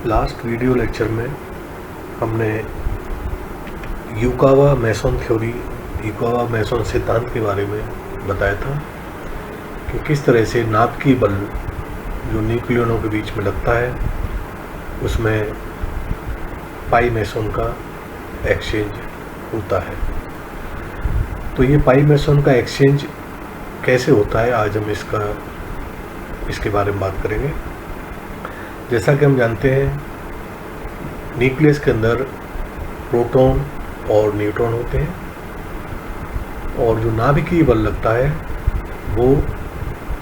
Last video lecture में हमने Yukawa mason theory, Yukawa mason सिद्धांत के बारे में बताया था कि किस तरह से नाभिकीय बल जो न्यूक्लियनों के बीच में लगता है उसमें पाई मेसन का एक्सचेंज होता है। तो ये पाई मेसन का एक्सचेंज कैसे होता है, आज हम इसके बारे में बात करेंगे। जैसा कि हम जानते हैं न्यूक्लियस के अंदर प्रोटॉन और न्यूट्रॉन होते हैं और जो नाभिकीय बल लगता है वो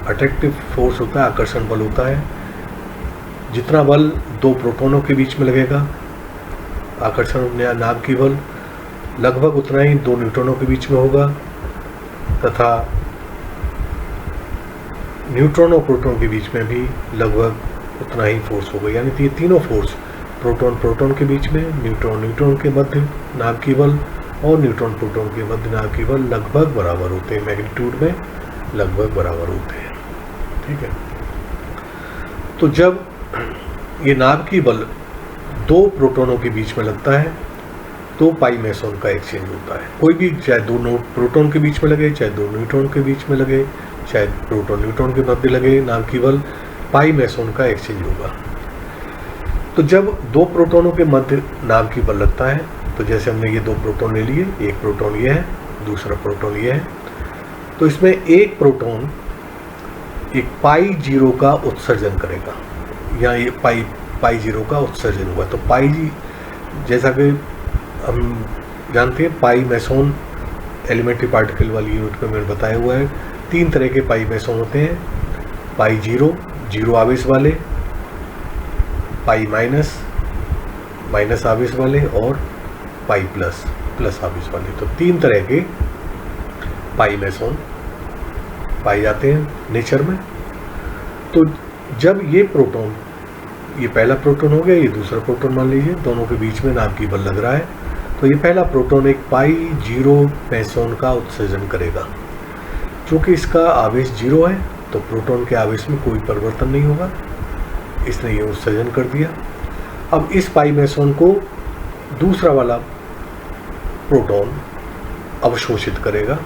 अट्रैक्टिव फोर्स होता है, आकर्षण बल होता है। जितना बल दो प्रोटॉनों के बीच में लगेगा आकर्षण या नाभिकीय बल, लगभग उतना ही दो न्यूट्रॉनों के बीच में होगा तथा न्यूट्रॉन और प्रोटॉन के बीच में भी लगभग उतना ही फोर्स होगा। यानी कि ये तीनों फोर्स प्रोटॉन के बीच में, न्यूट्रॉन के मध्य नाभिकीय बल और न्यूट्रॉन प्रोटॉन के मध्य नाभिकीय बल लगभग बराबर होते हैं, मैग्नीट्यूड में लगभग बराबर होते हैं। ठीक है, तो जब ये नाभिकीय बल दो प्रोटॉनों के बीच में लगता है तो पाई मेसन का एक्सचेंज होता है। कोई भी, चाहे दो प्रोटॉन के बीच में लगे, चाहे दो न्यूट्रॉन के बीच में लगे, चाहे प्रोटॉन न्यूट्रॉन के मध्य लगे, नाभिकीय बल पाई मेसन का एक्सचेंज होगा। तो जब दो प्रोटॉनों के मध्य नाभिकीय बल लगता है, तो जैसे हमने ये दो प्रोटॉन ले लिए, एक प्रोटॉन ये है, दूसरा प्रोटॉन ये है, तो इसमें एक प्रोटॉन एक पाई जीरो का उत्सर्जन करेगा, या ये पाई जीरो का उत्सर्जन हुआ। तो पाई जी, जैसा कि हम जानते हैं पाई मेसन एलिमेंट्री पार्टिकल वाली यूनिट में मैंने बताया हुआ है, तीन तरह के पाई मेसन होते हैं। पाई जीरो आवेश वाले, पाई माइनस आवेश वाले और पाई प्लस आवेश वाले। तो तीन तरह के पाई मेसन पाए जाते हैं नेचर में। तो जब ये प्रोटॉन, ये पहला प्रोटॉन हो गया, ये दूसरा प्रोटॉन मान लीजिए, दोनों के बीच में नाभिकीय बल लग रहा है, तो ये पहला प्रोटॉन एक पाई जीरो मेसन का उत्सर्जन करेगा। चूँकि इसका आवेश जीरो है तो प्रोटॉन के आवेश में कोई परिवर्तन नहीं होगा, इसने ये उत्सर्जन कर दिया। अब इस पाई मेसन को दूसरा वाला प्रोटॉन अवशोषित करेगा।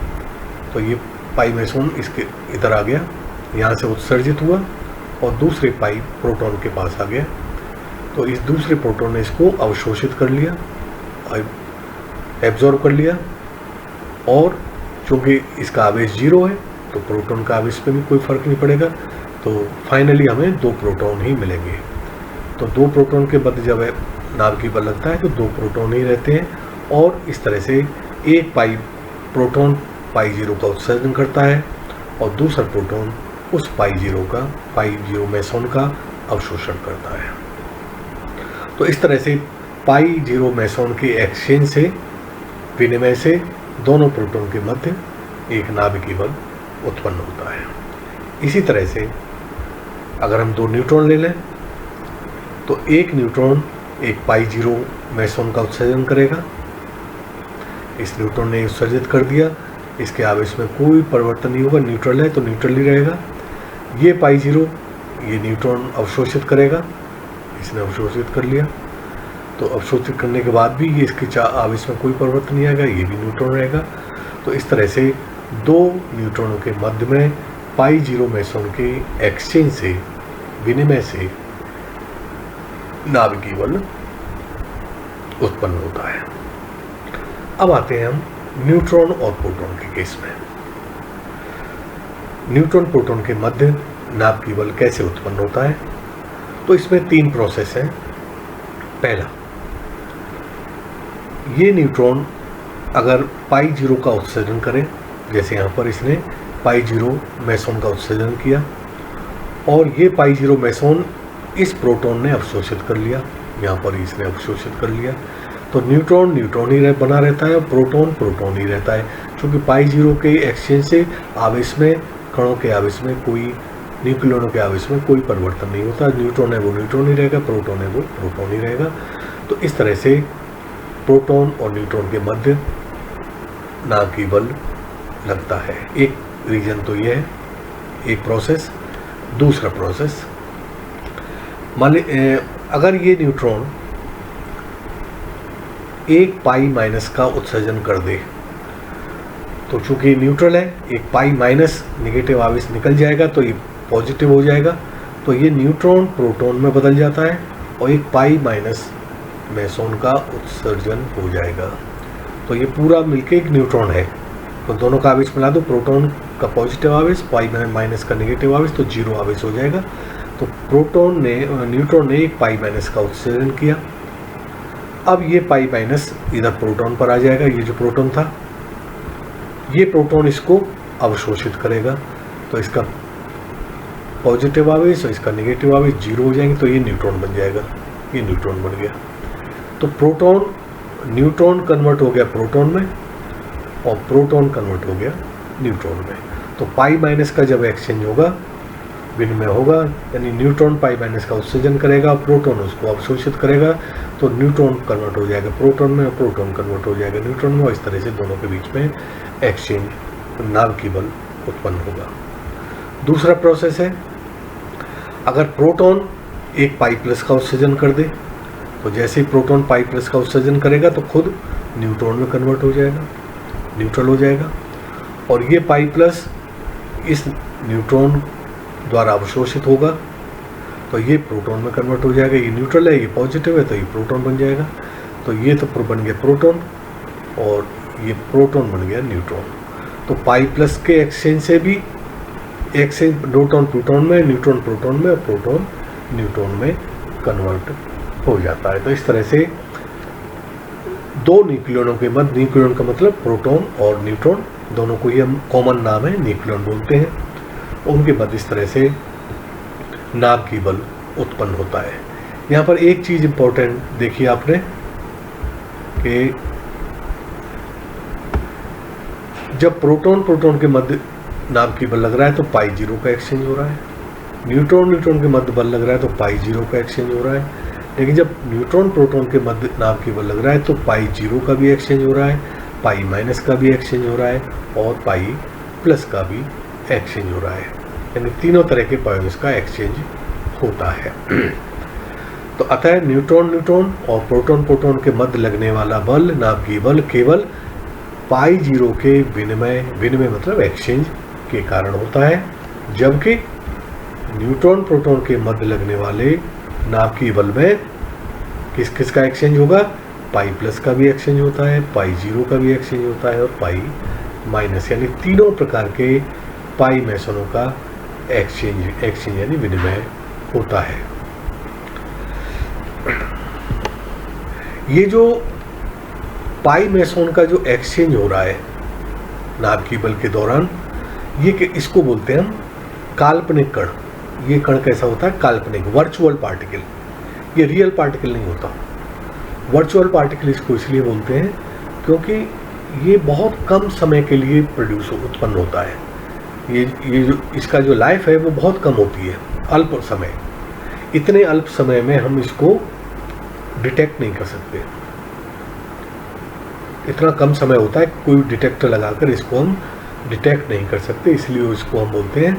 तो ये पाई मेसन इसके इधर आ गया, यहाँ से उत्सर्जित हुआ और दूसरे पाई प्रोटॉन के पास आ गया। तो इस दूसरे प्रोटॉन ने इसको अवशोषित कर लिया, एब्जॉर्ब कर लिया, और चूँकि इसका आवेश जीरो है तो प्रोटॉन का आवेश पे भी कोई फर्क नहीं पड़ेगा। तो फाइनली हमें दो प्रोटॉन ही मिलेंगे। तो दो प्रोटॉन के मध्य जब नाभिकीय बल लगता है तो दो प्रोटॉन ही रहते हैं, और इस तरह से एक प्रोटॉन पाई जीरो का उत्सर्जन करता है और दूसरा प्रोटॉन उस पाई जीरो मेसन का अवशोषण करता है। तो इस तरह से पाई जीरो मेसन के एक्सचेंज से, विनिमय से, दोनों प्रोटॉन के मध्य एक नाभिकीय बल उत्पन्न होता है। इसी तरह से अगर हम दो न्यूट्रॉन ले लें तो एक न्यूट्रॉन एक पाई जीरो मेसन का उत्सर्जन करेगा। इस न्यूट्रॉन ने उत्सर्जित कर दिया, इसके आवेश में कोई परिवर्तन नहीं होगा, न्यूट्रल है तो न्यूट्रल ही रहेगा। ये पाई जीरो, ये न्यूट्रॉन अवशोषित करेगा, इसने अवशोषित कर लिया। तो अवशोषित करने के बाद भी ये इसके आवेश में कोई परिवर्तन नहीं आएगा, ये भी न्यूट्रॉन रहेगा। तो इस तरह से दो न्यूट्रॉनों के मध्य में पाई जीरो मेसन के एक्सचेंज से, विनिमय से नाभिकीय बल उत्पन्न होता है। अब आते हैं हम न्यूट्रॉन और प्रोटॉन के केस में। न्यूट्रॉन प्रोटॉन के मध्य नाभिकीय बल कैसे उत्पन्न होता है? तो इसमें तीन प्रोसेस हैं। पहला, ये न्यूट्रॉन अगर पाई जीरो का उत्सर्जन करें, जैसे यहाँ पर इसने पाई जीरो मेसन का उत्सर्जन किया और ये पाई जीरो मेसन इस प्रोटॉन ने अवशोषित कर लिया, यहाँ पर इसने अवशोषित कर लिया, तो न्यूट्रॉन ही बना रहता है, प्रोटॉन ही रहता है। क्योंकि पाई जीरो के एक्सचेंज से आवेश में, कणों के आवेश में, कोई न्यूक्लियनों के आवेश में कोई परिवर्तन नहीं होता। न्यूट्रॉन है वो न्यूट्रॉन ही रहेगा, प्रोटॉन है वो प्रोटॉन ही रहेगा। तो इस तरह से प्रोटॉन और न्यूट्रॉन के मध्य नाभिकीय बल लगता है। एक रीजन तो ये है, एक प्रोसेस। दूसरा प्रोसेस, मान ली अगर ये न्यूट्रॉन एक पाई माइनस का उत्सर्जन कर दे, तो चूंकि न्यूट्रल है, एक पाई माइनस नेगेटिव आवेश निकल जाएगा तो ये पॉजिटिव हो जाएगा, तो ये न्यूट्रॉन प्रोटॉन में बदल जाता है और एक पाई माइनस मेसॉन का उत्सर्जन हो जाएगा। तो ये पूरा मिलके एक न्यूट्रॉन है। तो दोनों का आवेश मिला दो, प्रोटॉन का पॉजिटिव आवेश, पाई माइनस का नेगेटिव आवेश, तो जीरो आवेश हो जाएगा। तो न्यूट्रॉन ने एक पाई माइनस का उत्सर्जन किया। अब ये पाई माइनस इधर प्रोटॉन पर आ जाएगा, ये जो प्रोटॉन था, ये प्रोटॉन इसको अवशोषित करेगा, तो इसका पॉजिटिव आवेश और इसका नेगेटिव आवेश जीरो हो जाएंगे, तो ये न्यूट्रॉन बन जाएगा, ये न्यूट्रॉन बन गया। तो न्यूट्रॉन कन्वर्ट हो गया प्रोटॉन में और प्रोटॉन कन्वर्ट हो गया न्यूट्रॉन में। तो पाई माइनस का जब एक्सचेंज होगा, विनिमय होगा, यानी न्यूट्रॉन पाई माइनस का उत्सर्जन करेगा, प्रोटॉन उसको अवशोषित करेगा, तो न्यूट्रॉन कन्वर्ट हो जाएगा प्रोटॉन में और प्रोटॉन कन्वर्ट हो जाएगा न्यूट्रॉन में, और इस तरह से दोनों के बीच में एक्सचेंज नाभिकीय बल उत्पन्न होगा। दूसरा प्रोसेस है, अगर प्रोटॉन एक पाई प्लस का उत्सर्जन कर दे, तो जैसे ही प्रोटॉन पाई प्लस का उत्सर्जन करेगा तो खुद न्यूट्रॉन में कन्वर्ट हो जाएगा, न्यूट्रल हो जाएगा, और ये पाई प्लस इस न्यूट्रॉन द्वारा अवशोषित होगा, तो ये प्रोटॉन में कन्वर्ट हो जाएगा। ये न्यूट्रल है, ये पॉजिटिव है, तो ये प्रोटॉन बन जाएगा। तो ये तो बन गया प्रोटॉन और ये प्रोटॉन बन गया न्यूट्रॉन। तो पाई प्लस के एक्सचेंज से भी एक्सचेंज न्यूट्रॉन प्रोटॉन में, न्यूट्रॉन प्रोटॉन में और प्रोटॉन न्यूट्रॉन में कन्वर्ट हो जाता है। तो इस तरह से दो न्यूक्लियनों के मध्य, न्यूक्लियन का मतलब प्रोटॉन और न्यूट्रॉन, दोनों को ये कॉमन नाम है, न्यूक्लियन बोलते हैं, उनके मध्य इस तरह से नाभिकीय बल उत्पन्न होता है। यहाँ पर एक चीज इंपॉर्टेंट देखिए आपने कि जब प्रोटॉन के मध्य नाभिकीय बल लग रहा है तो पाई जीरो का एक्सचेंज हो रहा है, न्यूट्रॉन के मध्य बल लग रहा है तो पाई जीरो का एक्सचेंज हो रहा है। लेकिन जब न्यूट्रॉन प्रोटॉन के मध्य नाभिकीय बल लग रहा है तो पाई जीरो का भी एक्सचेंज हो रहा है, पाई माइनस का भी एक्सचेंज हो रहा है और पाई प्लस का भी एक्सचेंज हो रहा है, यानी तीनों तरह के पायोन्स का एक्सचेंज होता है। तो अतः न्यूट्रॉन और प्रोटॉन के मध्य लगने वाला बल, नाभिकीय बल, केवल पाई जीरो के विनिमय मतलब एक्सचेंज के कारण होता है, जबकि न्यूट्रॉन प्रोटॉन के मध्य लगने वाले नाभिकीय बल में किस का एक्सचेंज होगा, पाई प्लस का भी एक्सचेंज होता है, पाई जीरो का भी एक्सचेंज होता है और पाई माइनस, यानी तीनों प्रकार के पाई मेसनों का एक्सचेंज यानी विनिमय होता है। ये जो पाई मेसोन का जो एक्सचेंज हो रहा है नाभिकीय बल के दौरान, ये इसको बोलते हैं हम काल्पनिक कण। ये कण कैसा होता है, काल्पनिक, वर्चुअल पार्टिकल, ये रियल पार्टिकल नहीं होता। वर्चुअल पार्टिकल इसको इसलिए बोलते हैं क्योंकि ये बहुत कम समय के लिए उत्पन्न होता है। ये जो इसका जो लाइफ है वो बहुत कम होती है, अल्प समय, इतने अल्प समय में हम इसको डिटेक्ट नहीं कर सकते, इतना कम समय होता है, कोई डिटेक्टर लगाकर इसको हम डिटेक्ट नहीं कर सकते, इसलिए इसको हम बोलते हैं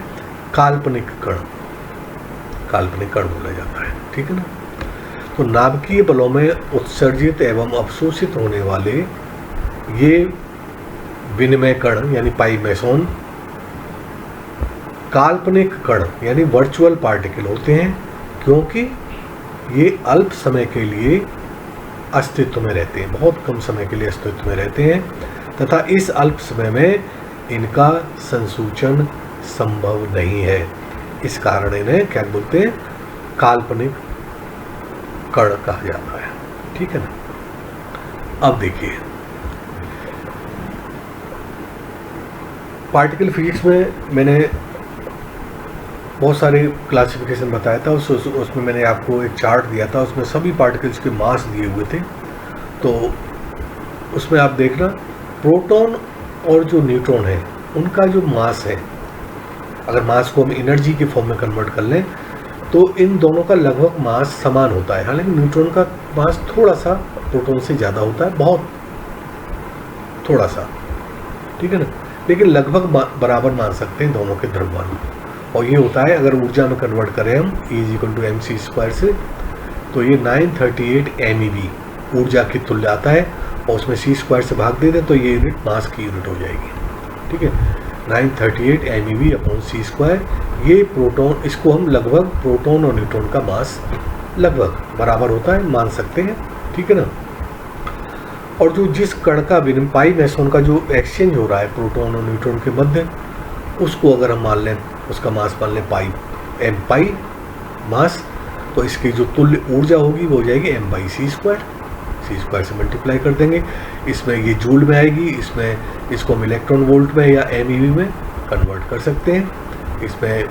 काल्पनिक कण, काल्पनिक कण बोला जाता है, ठीक है ना। तो नाभिकीय बलों में उत्सर्जित एवं अवशोषित होने वाले ये विनिमय कण यानी पाई मेसोन काल्पनिक कण यानी वर्चुअल पार्टिकल होते हैं, क्योंकि ये अल्प समय के लिए अस्तित्व में रहते हैं, बहुत कम समय के लिए अस्तित्व में रहते हैं, तथा इस अल्प समय में इनका संसूचन संभव नहीं है। इस कारण इन्हें क्या बोलते हैं, काल्पनिक कण कहा जाता है, ठीक है ना। अब देखिए पार्टिकल फिजिक्स में मैंने बहुत सारे क्लासिफिकेशन बताया था, उसमें मैंने आपको एक चार्ट दिया था, उसमें सभी पार्टिकल्स के मास दिए हुए थे। तो उसमें आप देखना प्रोटॉन और जो न्यूट्रॉन है उनका जो मास है, अगर मास को हम एनर्जी के फॉर्म में कन्वर्ट कर लें तो इन दोनों का लगभग मास समान होता है। हालांकि न्यूट्रॉन का मास थोड़ा सा प्रोटॉन से ज़्यादा होता है, बहुत थोड़ा सा, ठीक है ना, लेकिन लगभग बराबर मान सकते हैं दोनों के द्रव्यमान। और ये होता है अगर ऊर्जा में कन्वर्ट करें हम E = mc² से, तो ये 938 MeV ऊर्जा की तुल्य आता है, और उसमें c² से भाग दे दें तो ये यूनिट मास की यूनिट हो जाएगी। ठीक है, 938 MeV/c²। ये प्रोटॉन, इसको हम लगभग प्रोटॉन और न्यूट्रॉन का मास लगभग बराबर होता है मान सकते हैं। ठीक है ना। और जो जिस कण का पाई मैसोन का जो एक्सचेंज हो रहा है प्रोटॉन और न्यूट्रॉन के मध्य, उसको अगर हम मान लें, उसका मास मान लें पाई, m पाई मास, तो इसकी जो तुल्य ऊर्जा होगी वो हो जाएगी m/c²। c² से मल्टीप्लाई कर देंगे, इसमें ये जूल में आएगी, इसमें इसको हम इलेक्ट्रॉन वोल्ट में या MeV में कन्वर्ट कर सकते हैं। इसमें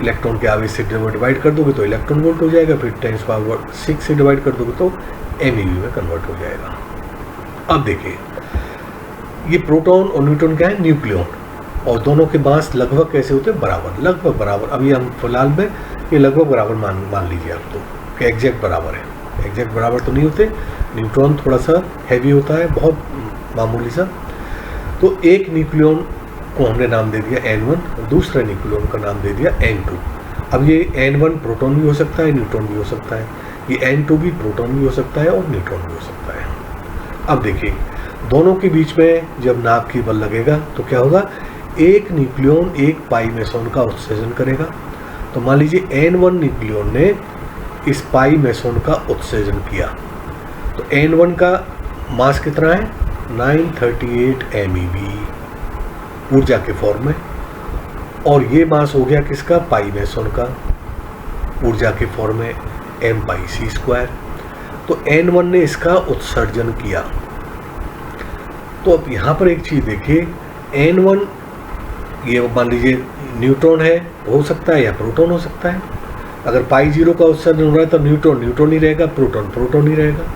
इलेक्ट्रॉन के आवेश से डिवाइड कर दोगे तो इलेक्ट्रॉन वोल्ट हो जाएगा, फिर 10⁻⁶ से डिवाइड कर दोगे तो MeV में कन्वर्ट हो जाएगा। अब देखिए, ये प्रोटॉन और न्यूट्रॉन क्या है, न्यूक्लियॉन, और दोनों के मास लगभग कैसे होते हैं, बराबर, लगभग बराबर। अभी हम फिलहाल में ये लगभग बराबर मान लीजिए आप तो कि एग्जैक्ट बराबर है। एग्जैक्ट बराबर तो नहीं होते, न्यूट्रॉन थोड़ा सा हैवी होता है, बहुत मामूली सा। तो एक न्यूक्लियॉन को हमने नाम दे दिया N1, दूसरे न्यूक्लियॉन का नाम दे दिया N2। अब ये N1 प्रोटॉन भी हो सकता है, न्यूट्रॉन भी हो सकता है, ये N2 भी प्रोटॉन भी हो सकता है और न्यूट्रॉन भी हो सकता है। अब देखिए, दोनों के बीच में जब नाभ की बल लगेगा तो क्या होगा, एक न्यूक्लियॉन एक पाई मैसोन का उत्सर्जन करेगा। तो मान लीजिए N1 न्यूक्लियॉन ने इस पाई मैसोन का उत्सर्जन किया, तो N1 का मास कितना है, 938 MeV ऊर्जा के फॉर्म में, और ये मास हो गया किसका, पाई मैसोन का, ऊर्जा के फॉर्म में m/c²। तो N1 ने इसका उत्सर्जन किया। तो अब यहाँ पर एक चीज देखिए, N1 ये मान लीजिए न्यूट्रॉन है, हो सकता है, या प्रोटॉन हो सकता है। अगर π0 का उत्सर्जन हो रहा है तो न्यूट्रॉन ही रहेगा, प्रोटॉन ही रहेगा।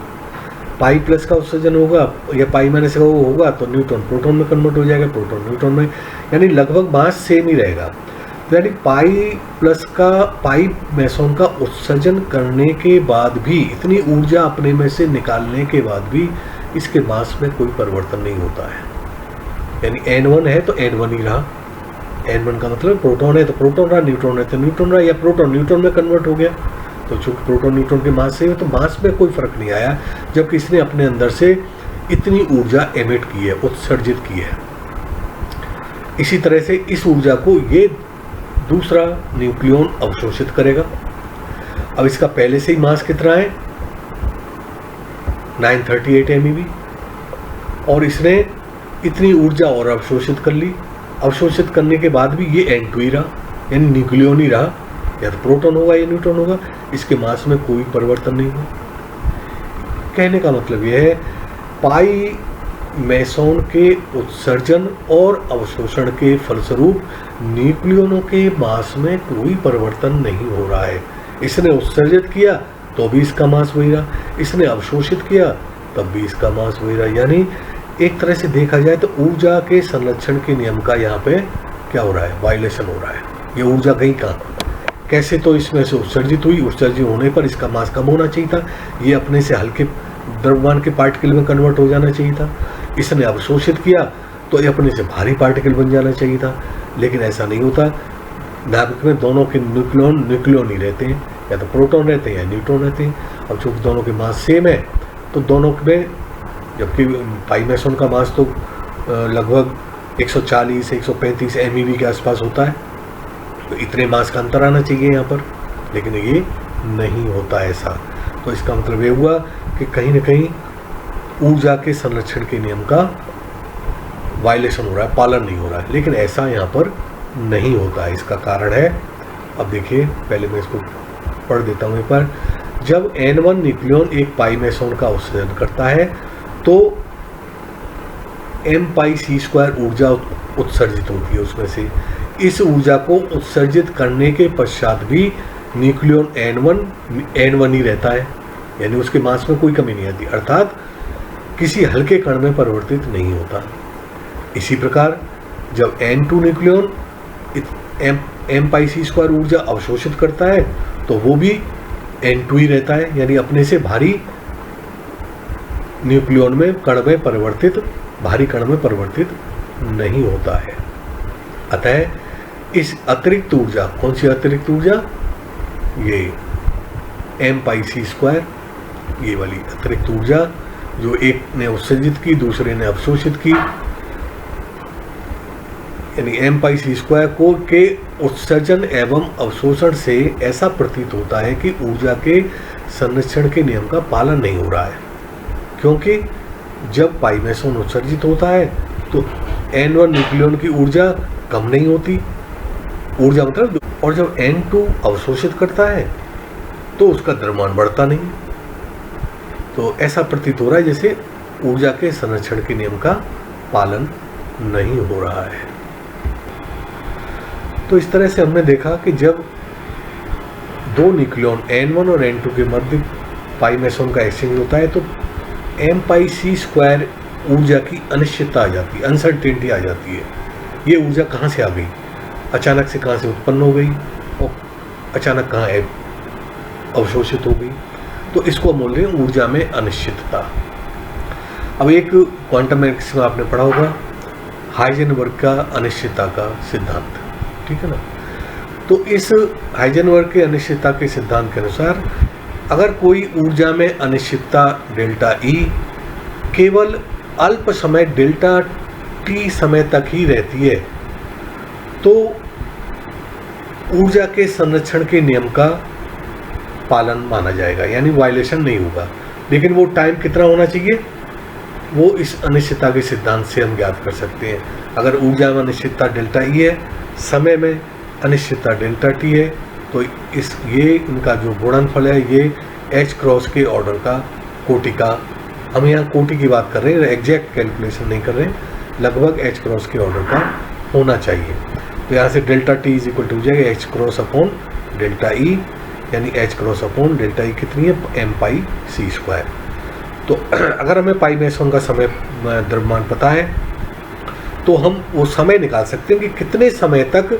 π+ का उत्सर्जन होगा या π- का होगा तो न्यूट्रॉन प्रोटॉन में कन्वर्ट हो जाएगा, प्रोटॉन न्यूट्रॉन में, यानी लगभग मास सेम ही रहेगा। तो यानी π+ का पाई मैसोन का उत्सर्जन करने के बाद भी, इतनी ऊर्जा अपने में से निकालने के बाद भी इसके मास में कोई परिवर्तन नहीं होता है। यानी N1 है तो N1 ही रहा, N1 का मतलब प्रोटॉन है तो प्रोटॉन रहा, न्यूट्रॉन है तो न्यूट्रॉन रहा, या प्रोटॉन न्यूट्रॉन में कन्वर्ट हो गया। तो चूंकि प्रोटॉन न्यूट्रॉन के मास से है तो मास में कोई फर्क नहीं आया, जबकि इसने अपने अंदर से इतनी ऊर्जा एमिट की है, उत्सर्जित की है। इसी तरह से इस ऊर्जा को ये दूसरा न्यूक्लियॉन अवशोषित करेगा। अब इसका पहले से ही मास कितना है, 938 MeV, और इसने इतनी ऊर्जा और अवशोषित कर ली। अवशोषित करने के बाद भी ये N2 ही रहा, यानी न्यूक्लियॉन ही रहा, या तो प्रोटॉन होगा या न्यूट्रॉन होगा, इसके मास में कोई परिवर्तन नहीं हुआ। कहने का मतलब यह है, पाई मैसोन के उत्सर्जन और अवशोषण के फलस्वरूप न्यूक्लियनों के मास में कोई परिवर्तन नहीं हो रहा है। इसने उत्सर्जित किया तो भी इसका मास वही रहा, इसने अवशोषित किया तब भी इसका मास वही रहा। यानी एक तरह से देखा जाए तो ऊर्जा के संरक्षण के नियम का यहाँ पे क्या हो रहा है, वायलेशन हो रहा है। ये ऊर्जा गई कहाँ, कैसे, तो इसमें से उत्सर्जित हुई, उत्सर्जित होने पर इसका मास कम होना चाहिए था, ये अपने से हल्के द्रव्यमान के पार्टिकल में कन्वर्ट हो जाना चाहिए था। इसने अवशोषित किया तो ये अपने से भारी पार्टिकल बन जाना चाहिए था, लेकिन ऐसा नहीं होता। नाभिक में दोनों के न्यूक्लियन ही रहते हैं, या तो प्रोटॉन रहते हैं या न्यूट्रॉन रहते हैं। अब चूँकि दोनों के मास सेम है तो दोनों में, जबकि पाई मैसोन का मास तो लगभग 140 से 135 MeV के आसपास होता है, तो इतने मास का अंतर आना चाहिए यहाँ पर, लेकिन ये नहीं होता ऐसा। तो इसका मतलब ये हुआ कि कहीं ना कहीं ऊर्जा के संरक्षण के नियम का वायलेशन हो रहा है, पालन नहीं हो रहा है, लेकिन ऐसा यहाँ पर नहीं होता है। इसका कारण है, अब देखिए, पहले मैं इसको पढ़ देता हूँ एक बार। जब N1 न्यूक्लियन एक पाई मैसोन का उत्सर्जन करता है तो m/c² ऊर्जा उत्सर्जित होती है उसमें से। इस ऊर्जा को उत्सर्जित करने के पश्चात भी न्यूक्लियन N1 ही रहता है, यानी उसके मास में कोई कमी नहीं आती, अर्थात किसी हल्के कण में परिवर्तित नहीं होता। इसी प्रकार जब N2 न्यूक्लियन m/c² ऊर्जा अवशोषित करता है तो वो भी N2 ही रहता है, यानी अपने से भारी न्यूक्लियन में कण में परिवर्तित, भारी कण में परिवर्तित नहीं होता है। अतः इस अतिरिक्त ऊर्जा, कौन सी अतिरिक्त ऊर्जा, ये एम पाई सी स्क्वायर, ये वाली अतिरिक्त ऊर्जा जो एक ने उत्सर्जित की दूसरे ने अवशोषित की, यानी एम पाई सी स्क्वायर को के उत्सर्जन एवं अवशोषण से ऐसा प्रतीत होता है कि ऊर्जा के संरक्षण के नियम का पालन नहीं हो रहा है, क्योंकि जब पाई मेसोन उत्सर्जित होता है तो N1 न्यूक्लियन की ऊर्जा कम नहीं होती, ऊर्जा मतलब, और जब N2 अवशोषित करता है तो उसका द्रव्यमान बढ़ता नहीं। तो ऐसा प्रतीत हो रहा है जैसे ऊर्जा के संरक्षण के नियम का पालन नहीं हो रहा है। तो इस तरह से हमने देखा कि जब दो न्यूक्लियन N1 और N2 के मध्य पाई मेसोन का एक्सचेंज होता है तो एम पाई सी स्क्वायर ऊर्जा की अनिश्चितता आ जाती है, अनसर्टेनिटी आ जाती है। ये ऊर्जा कहाँ से आ गई, अचानक से कहाँ से उत्पन्न हो गई और अचानक कहाँ अवशोषित हो गई, तो इसको बोल रहे हैं ऊर्जा में अनिश्चितता। अब एक क्वांटम मैकेनिक्स में आपने पढ़ा होगा हाइजेनबर्ग का अनिश्चितता का सिद्धांत, ठीक है ना। तो इस हाइजेनबर्ग के अनिश्चितता के सिद्धांत के अनुसार अगर कोई ऊर्जा में अनिश्चितता डेल्टा ई केवल अल्प समय डेल्टा टी समय तक ही रहती है तो ऊर्जा के संरक्षण के नियम का पालन माना जाएगा, यानी वायलेशन नहीं होगा। लेकिन वो टाइम कितना होना चाहिए, वो इस अनिश्चितता के सिद्धांत से हम ज्ञात कर सकते हैं। अगर ऊर्जा में अनिश्चितता डेल्टा ई है, समय में अनिश्चितता डेल्टा टी है, तो ये इनका जो गुणनफल है ये एच क्रॉस के ऑर्डर का, कोटि का, हम यहाँ कोटि की बात कर रहे हैं, एग्जैक्ट कैलकुलेशन नहीं कर रहे हैं, लगभग एच क्रॉस के ऑर्डर का होना चाहिए। तो यहाँ से delta T is equal to हो जाएगा H cross upon delta E, यानी H cross upon delta E कितनी है, एम पाई सी स्क्वायर। तो अगर हमें पाई मेसोन का समय द्रव्यमान पता है तो हम वो समय निकाल सकते हैं कि कितने समय तक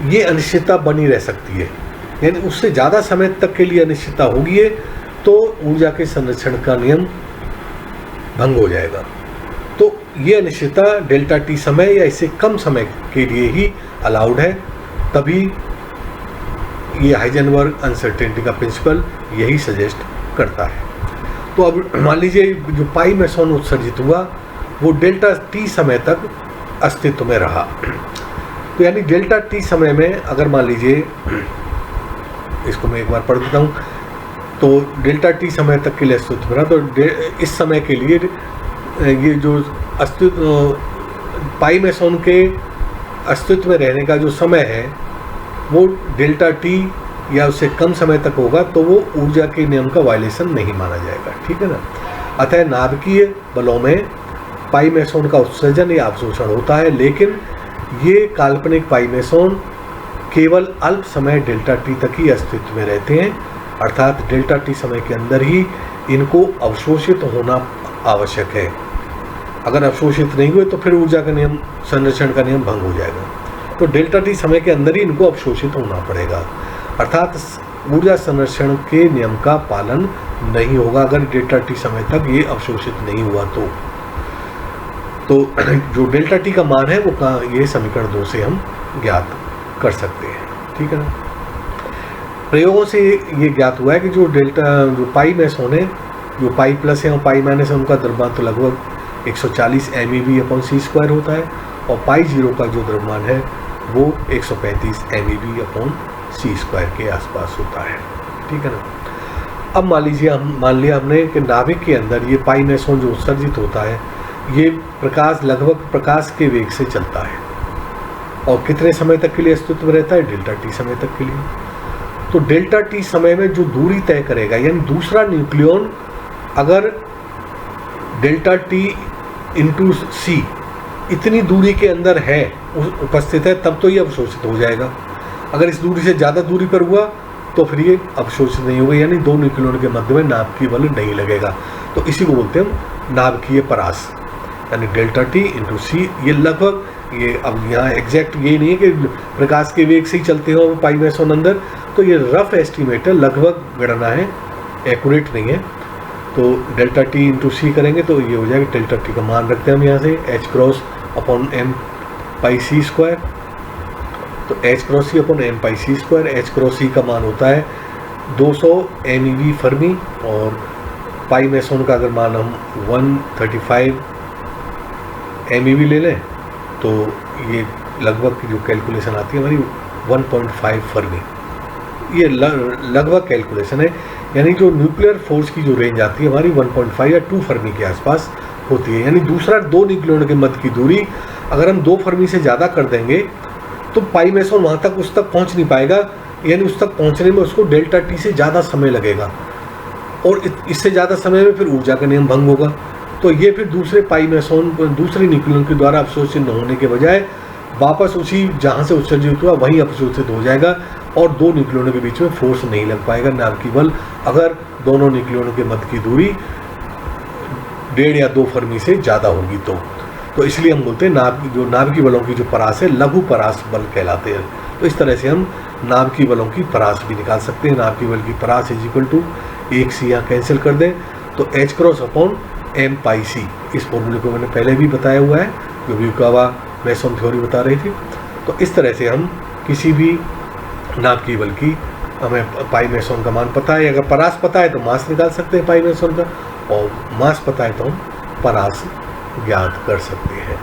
ये अनिश्चितता बनी रह सकती है, यानी उससे ज़्यादा समय तक के लिए अनिश्चितता होगी है तो ऊर्जा के संरक्षण का नियम भंग हो जाएगा। तो ये अनिश्चितता डेल्टा टी समय या इससे कम समय के लिए ही अलाउड है, तभी ये हाइजेनबर्ग अनसर्टेनिटी का प्रिंसिपल यही सजेस्ट करता है। तो अब मान लीजिए जो पाई मेसोन उत्सर्जित हुआ वो डेल्टा टी समय तक अस्तित्व में रहा, तो यानी डेल्टा टी समय में अगर मान लीजिए, इसको मैं एक बार पढ़ देता हूँ, तो डेल्टा टी समय तक के लिए अस्तित्व में रहा, तो इस समय के लिए ये जो अस्तित्व पाई मेसोन के अस्तित्व में रहने का जो समय है वो डेल्टा टी या उससे कम समय तक होगा, तो वो ऊर्जा के नियम का वायलेशन नहीं माना जाएगा, ठीक है ना। अतः नाभिकीय बलों में पाई मेसोन का उत्सर्जन या अवशोषण होता है, लेकिन ये काल्पनिक पाई मेसोन केवल अल्प समय डेल्टा टी तक ही अस्तित्व में रहते हैं, अर्थात डेल्टा टी समय के अंदर ही इनको अवशोषित होना आवश्यक है। अगर अवशोषित नहीं हुए तो फिर ऊर्जा का नियम, संरक्षण का नियम भंग हो जाएगा। तो डेल्टा टी समय के अंदर ही इनको अवशोषित होना पड़ेगा, अर्थात ऊर्जा संरक्षण के नियम का पालन नहीं होगा अगर डेल्टा टी समय तक ये अवशोषित नहीं हुआ तो जो डेल्टा टी का मान है वो ये समीकरण 2 से हम ज्ञात कर सकते हैं, ठीक है ना। प्रयोगों से ये ज्ञात हुआ है कि जो पाई मेसोन है, जो पाई प्लस है और पाई माइनस है, उनका द्रव्यमान तो लगभग 140 MeV/c² होता है, और पाई जीरो का जो द्रव्यमान है वो 135 MeV/c² के आसपास होता है, ठीक है ना। अब मान लिया हमने कि नाभिक के अंदर ये पाई मेसोन जो उत्सर्जित होता है ये लगभग प्रकाश के वेग से चलता है, और कितने समय तक के लिए अस्तित्व में रहता है, डेल्टा टी समय तक के लिए। तो डेल्टा टी समय में जो दूरी तय करेगा, यानी दूसरा न्यूक्लियन अगर डेल्टा टी इंटू सी इतनी दूरी के अंदर है, उपस्थित है, तब तो ये अवशोषित हो जाएगा। अगर इस दूरी से ज़्यादा दूरी पर हुआ तो फिर ये अवशोषित नहीं होगा, यानी दो न्यूक्लियन के मध्य में नाभिकीय बल नहीं लगेगा। तो इसी को बोलते हैं हम नाभिकीय परास, यानी डेल्टा टी इंटू सी। ये लगभग, ये अब यहाँ एग्जैक्ट ये नहीं है कि प्रकाश के वेग से ही चलते हो पाई मेसोन अंदर, तो ये रफ एस्टिमेट है, लगभग गणना है, एक्यूरेट नहीं है। तो डेल्टा टी इंटू सी करेंगे तो ये हो जाएगा, डेल्टा टी का मान रखते हैं हम यहाँ से एच क्रॉस अपॉन एम पाई सी स्क्वायर। तो एच क्रॉस सी अपॉन एम पाई सी स्क्वायर, एच क्रॉस सी का मान होता है 200 MeV फर्मी, और पाई मेसोन का अगर मान हम 135 MeV ले लें तो ये लगभग जो कैलकुलेशन आती है हमारी 1.5 फर्मी। ये लगभग कैलकुलेशन है, यानी जो न्यूक्लियर फोर्स की जो रेंज आती है हमारी 1.5 या 2 फर्मी के आसपास होती है। यानी दूसरा 2 न्यूक्लियॉन के मध्य की दूरी अगर हम 2 फर्मी से ज़्यादा कर देंगे तो पाई मेसोन वहाँ तक उस तक पहुँच नहीं पाएगा, यानी उस तक पहुँचने में उसको डेल्टा टी से ज़्यादा समय लगेगा, और इससे ज़्यादा समय में फिर ऊर्जा का नियम भंग होगा। तो ये फिर दूसरे पाई मेसोन दूसरे न्यूक्लियॉन के द्वारा अवशोषित न होने के बजाय वापस उसी जहाँ से उत्सर्जित हुआ वहीं अवशोषित हो जाएगा, और 2 न्यूक्लियॉनों के बीच में फोर्स नहीं लग पाएगा नाभिकीय बल, अगर दोनों न्यूक्लियॉनों के मध्य की दूरी 1.5 या 2 फर्मी से ज़्यादा होगी तो इसलिए हम बोलते हैं नाभिकीय बलों की जो परास है लघु परास बल कहलाते हैं। तो इस तरह से हम नाभिकीय बलों की परास भी निकाल सकते हैं। नाभिकीय बल की परास = 1 C यहाँ कैंसिल कर दें तो h×m²c, इस फॉर्मूले को मैंने पहले भी बताया हुआ है जो युकावा मेसन थ्योरी बता रही थी। तो इस तरह से हम किसी भी नाभिकीय बल की, हमें पाई मेसन का मान पता है, अगर परास पता है तो मास निकाल सकते हैं पाई मेसन का, और मास पता है तो हम परास ज्ञात कर सकते हैं।